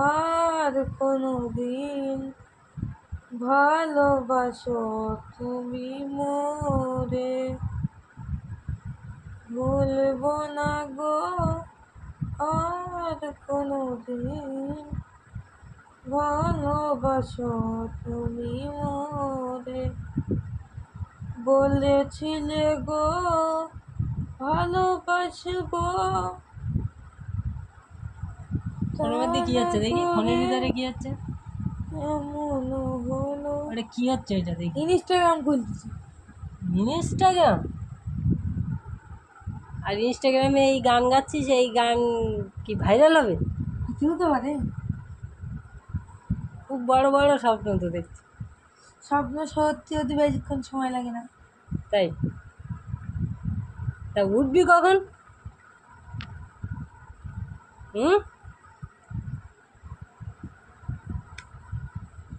আর কোনোদিন ভালোবাসো তুমি মোরে, ভুলবো না গো আর কোনোদিন ভালোবাসো তুমি মোরে। বলেছিলে গো ভালোবাসবো, ফোনের মধ্যে কি হচ্ছে দেখি, ফোনের ভিতরে কি হচ্ছে, এমন হলো। ওটা কি হচ্ছে এটা দেখি। ইনস্টাগ্রাম খুলতেছি। ইনস্টাগ্রাম? আর ইনস্টাগ্রামে এই গান গাচ্ছিস, এই গান কি ভাইরাল হবে? কি হতে পারে? খুব বড় বড় স্বপ্ন তো দেখছি। স্বপ্ন সত্যি হতে বেশিক্ষণ সময় লাগে না। তাই? তা উঠবি কখন?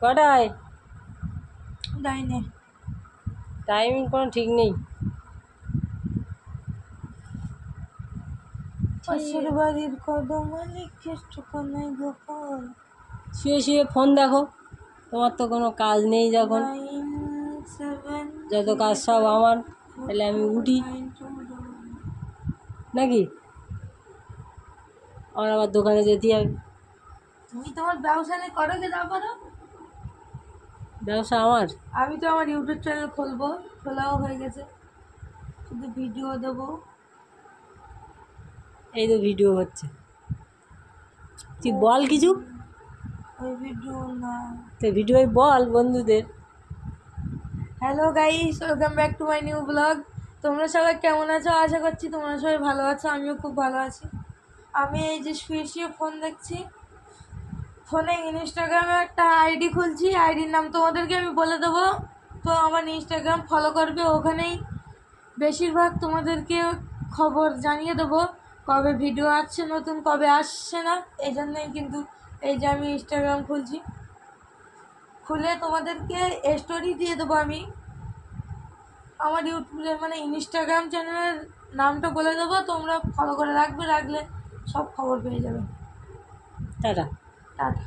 কটায়? ডাইনে টাইম কোনো ঠিক নেই। পাশের বাড়ির কদমালি খ্রিস্টকনাই গোপাল। শুয়ে শুয়ে ফোন দেখো, তোমার তো কোনো কাজ নেই যখন। 9 7 যত কাজ সব আমার, তাহলে আমি উঠি নাকি? আমার আবার দোকানে যেতে হবে। তুমি তোমার ব্যবসা নিয়ে করো, কে যা করো। ব্যবসা আমার? আমি তো আমার ইউটিউব চ্যানেল খুলবো, খোলাও হয়ে গেছে, শুধু ভিডিও দেবো। এই তো ভিডিও হচ্ছে, তুই বল কিছু। ওই ভিডিও না। তো ভিডিও বল বন্ধুদের। Hello guys, welcome back to my new blog. তোমরা সবাই কেমন আছো? আশা করছি তোমরা সবাই ভালো আছো, আমিও খুব ভালো আছি। আমি এই যে শুয়ে শুয়ে ফোন দেখছি, ফোনে ইনস্টাগ্রামে একটা আইডি খুলছি, আইডির নাম তোমাদেরকে আমি বলে দেবো। তো আমার ইনস্টাগ্রাম ফলো করবে, ওখানেই বেশিরভাগ তোমাদেরকে খবর জানিয়ে দেবো কবে ভিডিও আসছে নতুন, কবে আসছে না। এই জন্যই কিন্তু এই যে আমি ইনস্টাগ্রাম খুলছি, খুলে তোমাদেরকে স্টোরি দিয়ে দেবো আমি। আমার ইউটিউবের মানে ইনস্টাগ্রাম চ্যানেলের নামটা বলে দেবো, তোমরা ফলো করে রাখবে, রাখলে সব খবর পেয়ে যাবে। টাটা। টাটা।